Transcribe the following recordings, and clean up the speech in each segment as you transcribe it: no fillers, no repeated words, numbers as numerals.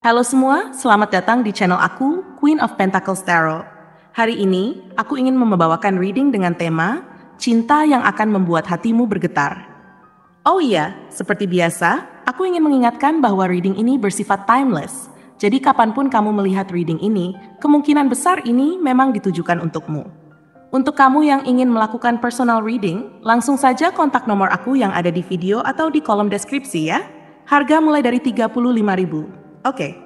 Halo semua, selamat datang di channel aku, Queen of Pentacles Tarot. Hari ini, aku ingin membawakan reading dengan tema Cinta yang akan membuat hatimu bergetar. Oh iya, seperti biasa, aku ingin mengingatkan bahwa reading ini bersifat timeless. Jadi kapanpun kamu melihat reading ini, kemungkinan besar ini memang ditujukan untukmu. Untuk kamu yang ingin melakukan personal reading, langsung saja kontak nomor aku yang ada di video atau di kolom deskripsi ya. Harga mulai dari 35.000. Oke,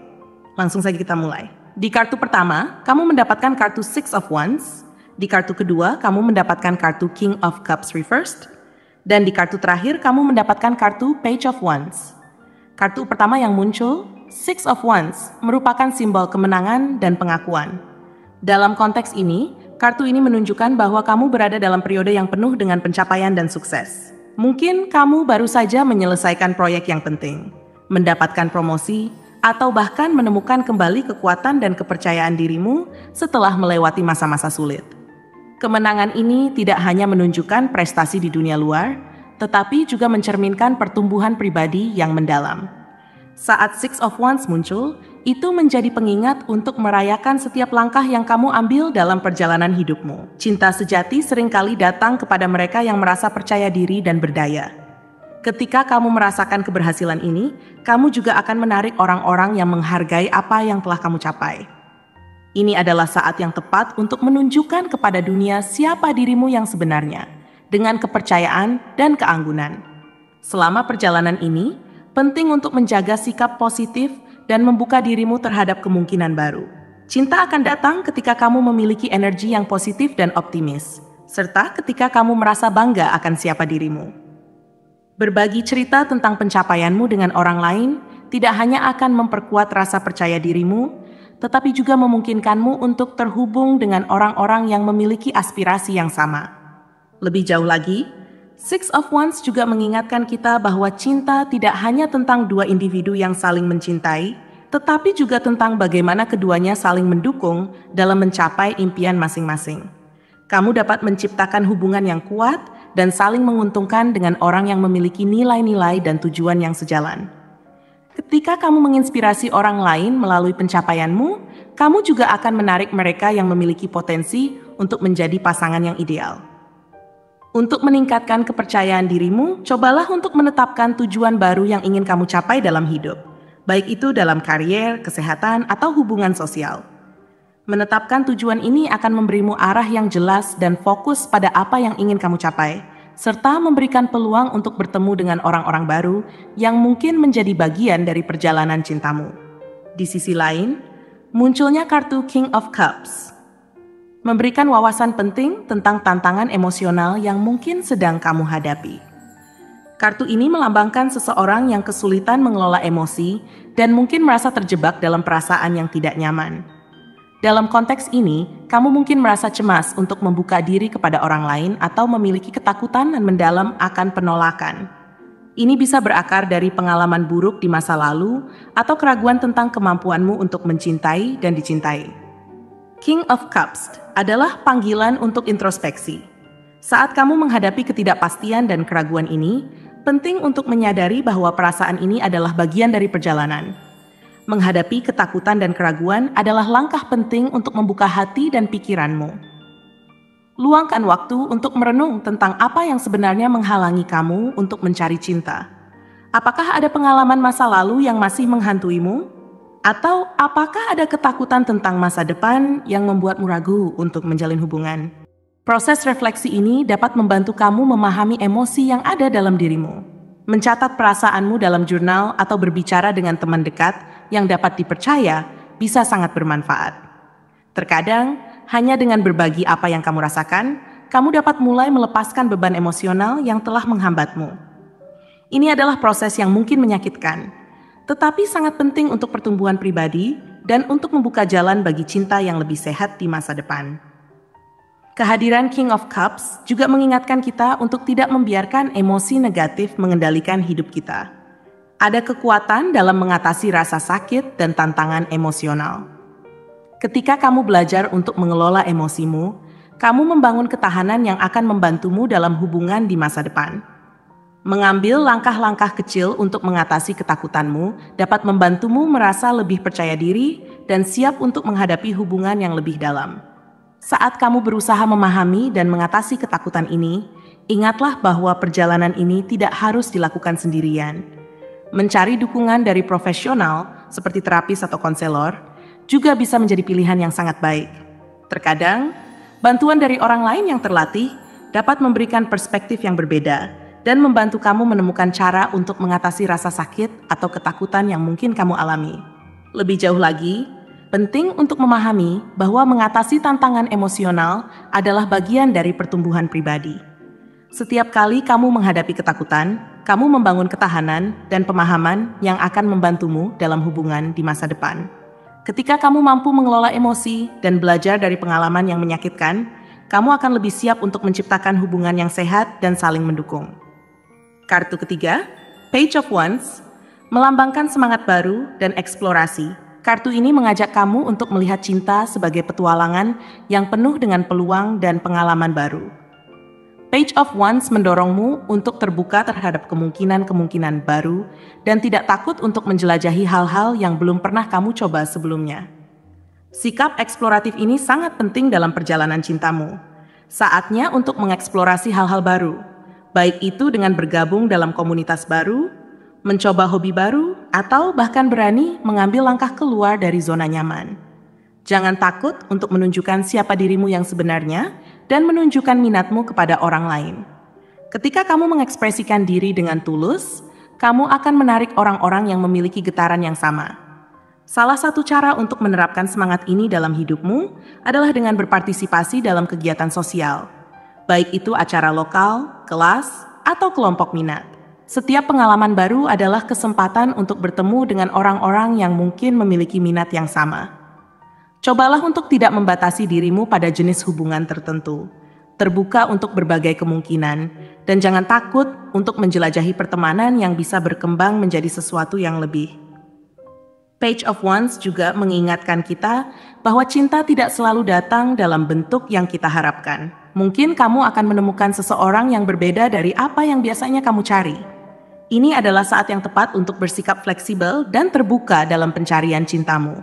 langsung saja kita mulai. Di kartu pertama, kamu mendapatkan kartu Six of Wands. Di kartu kedua, kamu mendapatkan kartu King of Cups Reversed. Dan di kartu terakhir, kamu mendapatkan kartu Page of Wands. Kartu pertama yang muncul, Six of Wands, merupakan simbol kemenangan dan pengakuan. Dalam konteks ini, kartu ini menunjukkan bahwa kamu berada dalam periode yang penuh dengan pencapaian dan sukses. Mungkin kamu baru saja menyelesaikan proyek yang penting, mendapatkan promosi, atau bahkan menemukan kembali kekuatan dan kepercayaan dirimu setelah melewati masa-masa sulit. Kemenangan ini tidak hanya menunjukkan prestasi di dunia luar, tetapi juga mencerminkan pertumbuhan pribadi yang mendalam. Saat Six of Wands muncul, itu menjadi pengingat untuk merayakan setiap langkah yang kamu ambil dalam perjalanan hidupmu. Cinta sejati seringkali datang kepada mereka yang merasa percaya diri dan berdaya. Ketika kamu merasakan keberhasilan ini, kamu juga akan menarik orang-orang yang menghargai apa yang telah kamu capai. Ini adalah saat yang tepat untuk menunjukkan kepada dunia siapa dirimu yang sebenarnya, dengan kepercayaan dan keanggunan. Selama perjalanan ini, penting untuk menjaga sikap positif dan membuka dirimu terhadap kemungkinan baru. Cinta akan datang ketika kamu memiliki energi yang positif dan optimis, serta ketika kamu merasa bangga akan siapa dirimu. Berbagi cerita tentang pencapaianmu dengan orang lain tidak hanya akan memperkuat rasa percaya dirimu, tetapi juga memungkinkanmu untuk terhubung dengan orang-orang yang memiliki aspirasi yang sama. Lebih jauh lagi, Six of Wands juga mengingatkan kita bahwa cinta tidak hanya tentang dua individu yang saling mencintai, tetapi juga tentang bagaimana keduanya saling mendukung dalam mencapai impian masing-masing. Kamu dapat menciptakan hubungan yang kuat dan saling menguntungkan dengan orang yang memiliki nilai-nilai dan tujuan yang sejalan. Ketika kamu menginspirasi orang lain melalui pencapaianmu, kamu juga akan menarik mereka yang memiliki potensi untuk menjadi pasangan yang ideal. Untuk meningkatkan kepercayaan dirimu, cobalah untuk menetapkan tujuan baru yang ingin kamu capai dalam hidup, baik itu dalam karier, kesehatan, atau hubungan sosial. Menetapkan tujuan ini akan memberimu arah yang jelas dan fokus pada apa yang ingin kamu capai, serta memberikan peluang untuk bertemu dengan orang-orang baru yang mungkin menjadi bagian dari perjalanan cintamu. Di sisi lain, munculnya kartu King of Cups memberikan wawasan penting tentang tantangan emosional yang mungkin sedang kamu hadapi. Kartu ini melambangkan seseorang yang kesulitan mengelola emosi dan mungkin merasa terjebak dalam perasaan yang tidak nyaman. Dalam konteks ini, kamu mungkin merasa cemas untuk membuka diri kepada orang lain atau memiliki ketakutan dan mendalam akan penolakan. Ini bisa berakar dari pengalaman buruk di masa lalu atau keraguan tentang kemampuanmu untuk mencintai dan dicintai. King of Cups adalah panggilan untuk introspeksi. Saat kamu menghadapi ketidakpastian dan keraguan ini, penting untuk menyadari bahwa perasaan ini adalah bagian dari perjalanan. Menghadapi ketakutan dan keraguan adalah langkah penting untuk membuka hati dan pikiranmu. Luangkan waktu untuk merenung tentang apa yang sebenarnya menghalangi kamu untuk mencari cinta. Apakah ada pengalaman masa lalu yang masih menghantuimu? Atau apakah ada ketakutan tentang masa depan yang membuatmu ragu untuk menjalin hubungan? Proses refleksi ini dapat membantu kamu memahami emosi yang ada dalam dirimu. Mencatat perasaanmu dalam jurnal atau berbicara dengan teman dekat yang dapat dipercaya bisa sangat bermanfaat. Terkadang, hanya dengan berbagi apa yang kamu rasakan, kamu dapat mulai melepaskan beban emosional yang telah menghambatmu. Ini adalah proses yang mungkin menyakitkan, tetapi sangat penting untuk pertumbuhan pribadi dan untuk membuka jalan bagi cinta yang lebih sehat di masa depan. Kehadiran King of Cups juga mengingatkan kita untuk tidak membiarkan emosi negatif mengendalikan hidup kita. Ada kekuatan dalam mengatasi rasa sakit dan tantangan emosional. Ketika kamu belajar untuk mengelola emosimu, kamu membangun ketahanan yang akan membantumu dalam hubungan di masa depan. Mengambil langkah-langkah kecil untuk mengatasi ketakutanmu dapat membantumu merasa lebih percaya diri dan siap untuk menghadapi hubungan yang lebih dalam. Saat kamu berusaha memahami dan mengatasi ketakutan ini, ingatlah bahwa perjalanan ini tidak harus dilakukan sendirian. Mencari dukungan dari profesional seperti terapis atau konselor juga bisa menjadi pilihan yang sangat baik. Terkadang, bantuan dari orang lain yang terlatih dapat memberikan perspektif yang berbeda dan membantu kamu menemukan cara untuk mengatasi rasa sakit atau ketakutan yang mungkin kamu alami. Lebih jauh lagi, penting untuk memahami bahwa mengatasi tantangan emosional adalah bagian dari pertumbuhan pribadi. Setiap kali kamu menghadapi ketakutan, kamu membangun ketahanan dan pemahaman yang akan membantumu dalam hubungan di masa depan. Ketika kamu mampu mengelola emosi dan belajar dari pengalaman yang menyakitkan, kamu akan lebih siap untuk menciptakan hubungan yang sehat dan saling mendukung. Kartu ketiga, Page of Wands, melambangkan semangat baru dan eksplorasi. Kartu ini mengajak kamu untuk melihat cinta sebagai petualangan yang penuh dengan peluang dan pengalaman baru. Page of Wands mendorongmu untuk terbuka terhadap kemungkinan-kemungkinan baru dan tidak takut untuk menjelajahi hal-hal yang belum pernah kamu coba sebelumnya. Sikap eksploratif ini sangat penting dalam perjalanan cintamu. Saatnya untuk mengeksplorasi hal-hal baru, baik itu dengan bergabung dalam komunitas baru, mencoba hobi baru, atau bahkan berani mengambil langkah keluar dari zona nyaman. Jangan takut untuk menunjukkan siapa dirimu yang sebenarnya dan menunjukkan minatmu kepada orang lain. Ketika kamu mengekspresikan diri dengan tulus, kamu akan menarik orang-orang yang memiliki getaran yang sama. Salah satu cara untuk menerapkan semangat ini dalam hidupmu adalah dengan berpartisipasi dalam kegiatan sosial, baik itu acara lokal, kelas, atau kelompok minat. Setiap pengalaman baru adalah kesempatan untuk bertemu dengan orang-orang yang mungkin memiliki minat yang sama. Cobalah untuk tidak membatasi dirimu pada jenis hubungan tertentu. Terbuka untuk berbagai kemungkinan, dan jangan takut untuk menjelajahi pertemanan yang bisa berkembang menjadi sesuatu yang lebih. Page of Wands juga mengingatkan kita bahwa cinta tidak selalu datang dalam bentuk yang kita harapkan. Mungkin kamu akan menemukan seseorang yang berbeda dari apa yang biasanya kamu cari. Ini adalah saat yang tepat untuk bersikap fleksibel dan terbuka dalam pencarian cintamu.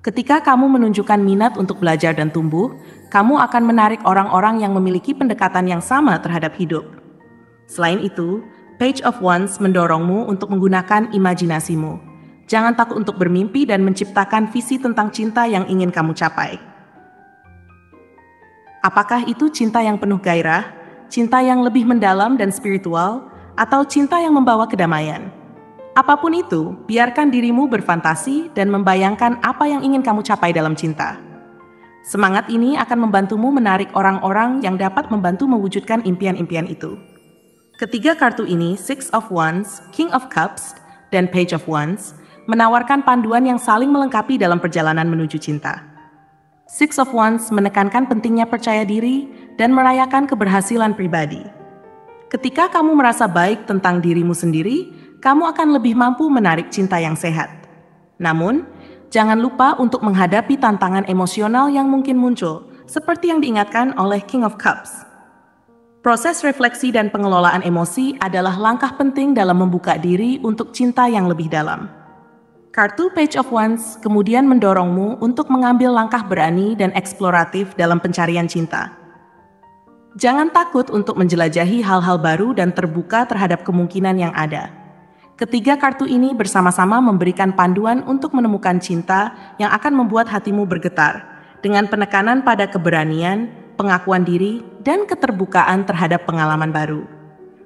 Ketika kamu menunjukkan minat untuk belajar dan tumbuh, kamu akan menarik orang-orang yang memiliki pendekatan yang sama terhadap hidup. Selain itu, Page of Wands mendorongmu untuk menggunakan imajinasimu. Jangan takut untuk bermimpi dan menciptakan visi tentang cinta yang ingin kamu capai. Apakah itu cinta yang penuh gairah, cinta yang lebih mendalam dan spiritual, atau cinta yang membawa kedamaian? Apapun itu, biarkan dirimu berfantasi dan membayangkan apa yang ingin kamu capai dalam cinta. Semangat ini akan membantumu menarik orang-orang yang dapat membantu mewujudkan impian-impian itu. Ketiga kartu ini, Six of Wands, King of Cups, dan Page of Wands, menawarkan panduan yang saling melengkapi dalam perjalanan menuju cinta. Six of Wands menekankan pentingnya percaya diri dan merayakan keberhasilan pribadi. Ketika kamu merasa baik tentang dirimu sendiri, kamu akan lebih mampu menarik cinta yang sehat. Namun, jangan lupa untuk menghadapi tantangan emosional yang mungkin muncul, seperti yang diingatkan oleh King of Cups. Proses refleksi dan pengelolaan emosi adalah langkah penting dalam membuka diri untuk cinta yang lebih dalam. Kartu Page of Wands kemudian mendorongmu untuk mengambil langkah berani dan eksploratif dalam pencarian cinta. Jangan takut untuk menjelajahi hal-hal baru dan terbuka terhadap kemungkinan yang ada. Ketiga kartu ini bersama-sama memberikan panduan untuk menemukan cinta yang akan membuat hatimu bergetar, dengan penekanan pada keberanian, pengakuan diri, dan keterbukaan terhadap pengalaman baru.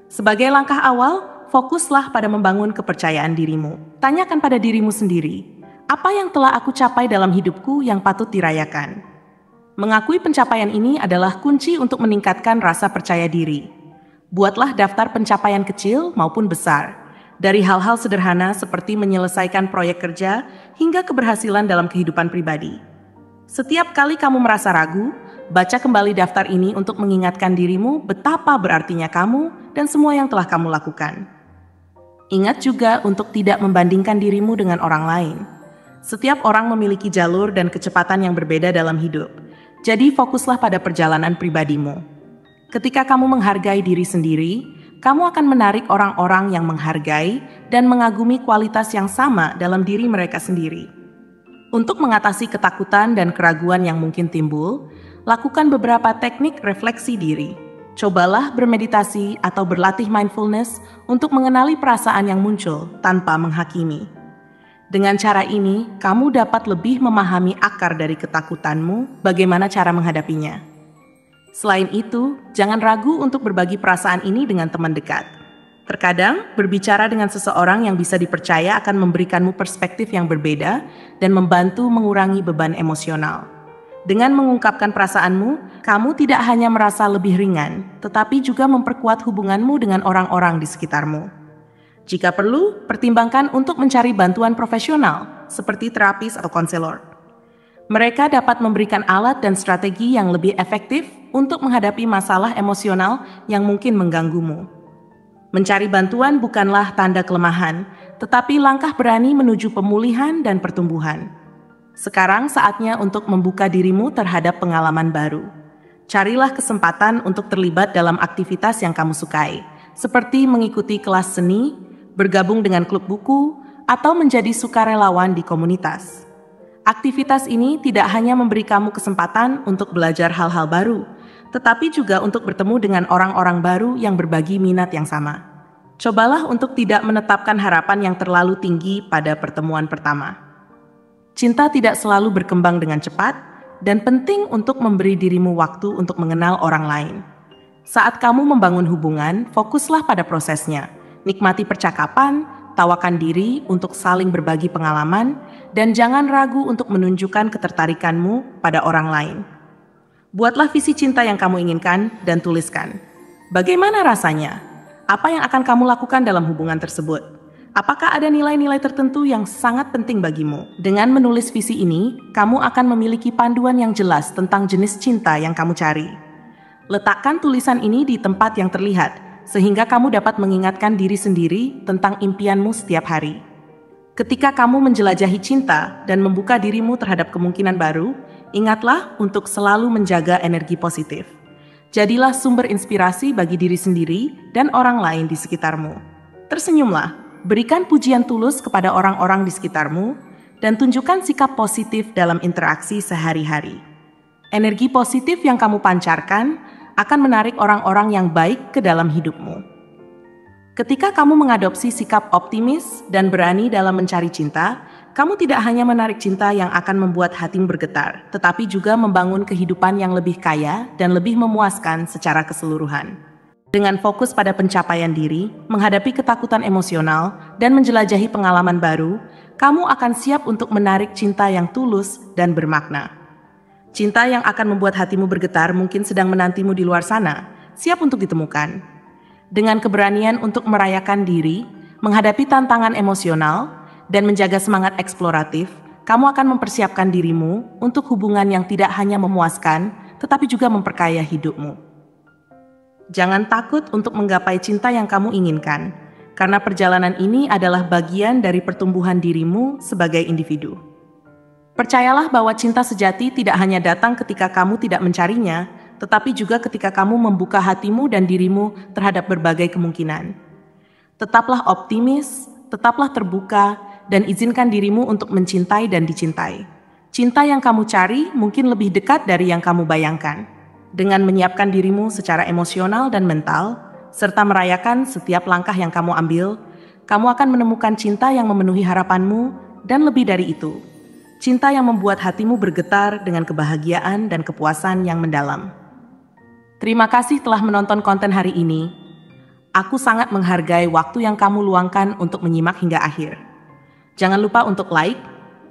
Sebagai langkah awal, fokuslah pada membangun kepercayaan dirimu. Tanyakan pada dirimu sendiri, apa yang telah aku capai dalam hidupku yang patut dirayakan? Mengakui pencapaian ini adalah kunci untuk meningkatkan rasa percaya diri. Buatlah daftar pencapaian kecil maupun besar, dari hal-hal sederhana seperti menyelesaikan proyek kerja hingga keberhasilan dalam kehidupan pribadi. Setiap kali kamu merasa ragu, baca kembali daftar ini untuk mengingatkan dirimu betapa berartinya kamu dan semua yang telah kamu lakukan. Ingat juga untuk tidak membandingkan dirimu dengan orang lain. Setiap orang memiliki jalur dan kecepatan yang berbeda dalam hidup. Jadi fokuslah pada perjalanan pribadimu. Ketika kamu menghargai diri sendiri, kamu akan menarik orang-orang yang menghargai dan mengagumi kualitas yang sama dalam diri mereka sendiri. Untuk mengatasi ketakutan dan keraguan yang mungkin timbul, lakukan beberapa teknik refleksi diri. Cobalah bermeditasi atau berlatih mindfulness untuk mengenali perasaan yang muncul tanpa menghakimi. Dengan cara ini, kamu dapat lebih memahami akar dari ketakutanmu, bagaimana cara menghadapinya. Selain itu, jangan ragu untuk berbagi perasaan ini dengan teman dekat. Terkadang, berbicara dengan seseorang yang bisa dipercaya akan memberikanmu perspektif yang berbeda dan membantu mengurangi beban emosional. Dengan mengungkapkan perasaanmu, kamu tidak hanya merasa lebih ringan, tetapi juga memperkuat hubunganmu dengan orang-orang di sekitarmu. Jika perlu, pertimbangkan untuk mencari bantuan profesional, seperti terapis atau konselor. Mereka dapat memberikan alat dan strategi yang lebih efektif untuk menghadapi masalah emosional yang mungkin mengganggumu. Mencari bantuan bukanlah tanda kelemahan, tetapi langkah berani menuju pemulihan dan pertumbuhan. Sekarang saatnya untuk membuka dirimu terhadap pengalaman baru. Carilah kesempatan untuk terlibat dalam aktivitas yang kamu sukai, seperti mengikuti kelas seni, bergabung dengan klub buku, atau menjadi sukarelawan di komunitas. Aktivitas ini tidak hanya memberi kamu kesempatan untuk belajar hal-hal baru, tetapi juga untuk bertemu dengan orang-orang baru yang berbagi minat yang sama. Cobalah untuk tidak menetapkan harapan yang terlalu tinggi pada pertemuan pertama. Cinta tidak selalu berkembang dengan cepat, dan penting untuk memberi dirimu waktu untuk mengenal orang lain. Saat kamu membangun hubungan, fokuslah pada prosesnya. Nikmati percakapan, tawakan diri untuk saling berbagi pengalaman, dan jangan ragu untuk menunjukkan ketertarikanmu pada orang lain. Buatlah visi cinta yang kamu inginkan dan tuliskan. Bagaimana rasanya? Apa yang akan kamu lakukan dalam hubungan tersebut? Apakah ada nilai-nilai tertentu yang sangat penting bagimu? Dengan menulis visi ini, kamu akan memiliki panduan yang jelas tentang jenis cinta yang kamu cari. Letakkan tulisan ini di tempat yang terlihat, sehingga kamu dapat mengingatkan diri sendiri tentang impianmu setiap hari. Ketika kamu menjelajahi cinta dan membuka dirimu terhadap kemungkinan baru, ingatlah untuk selalu menjaga energi positif. Jadilah sumber inspirasi bagi diri sendiri dan orang lain di sekitarmu. Tersenyumlah. Berikan pujian tulus kepada orang-orang di sekitarmu, dan tunjukkan sikap positif dalam interaksi sehari-hari. Energi positif yang kamu pancarkan akan menarik orang-orang yang baik ke dalam hidupmu. Ketika kamu mengadopsi sikap optimis dan berani dalam mencari cinta, kamu tidak hanya menarik cinta yang akan membuat hatimu bergetar, tetapi juga membangun kehidupan yang lebih kaya dan lebih memuaskan secara keseluruhan. Dengan fokus pada pencapaian diri, menghadapi ketakutan emosional, dan menjelajahi pengalaman baru, kamu akan siap untuk menarik cinta yang tulus dan bermakna. Cinta yang akan membuat hatimu bergetar mungkin sedang menantimu di luar sana, siap untuk ditemukan. Dengan keberanian untuk merayakan diri, menghadapi tantangan emosional, dan menjaga semangat eksploratif, kamu akan mempersiapkan dirimu untuk hubungan yang tidak hanya memuaskan, tetapi juga memperkaya hidupmu. Jangan takut untuk menggapai cinta yang kamu inginkan, karena perjalanan ini adalah bagian dari pertumbuhan dirimu sebagai individu. Percayalah bahwa cinta sejati tidak hanya datang ketika kamu tidak mencarinya, tetapi juga ketika kamu membuka hatimu dan dirimu terhadap berbagai kemungkinan. Tetaplah optimis, tetaplah terbuka, dan izinkan dirimu untuk mencintai dan dicintai. Cinta yang kamu cari mungkin lebih dekat dari yang kamu bayangkan. Dengan menyiapkan dirimu secara emosional dan mental, serta merayakan setiap langkah yang kamu ambil, kamu akan menemukan cinta yang memenuhi harapanmu, dan lebih dari itu, cinta yang membuat hatimu bergetar dengan kebahagiaan dan kepuasan yang mendalam. Terima kasih telah menonton konten hari ini. Aku sangat menghargai waktu yang kamu luangkan untuk menyimak hingga akhir. Jangan lupa untuk like,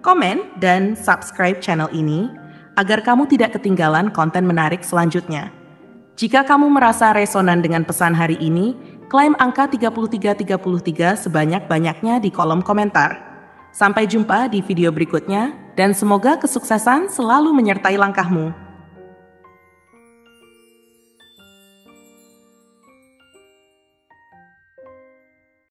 komen, dan subscribe channel ini, agar kamu tidak ketinggalan konten menarik selanjutnya. Jika kamu merasa resonan dengan pesan hari ini, klaim angka 3333 sebanyak-banyaknya di kolom komentar. Sampai jumpa di video berikutnya, dan semoga kesuksesan selalu menyertai langkahmu.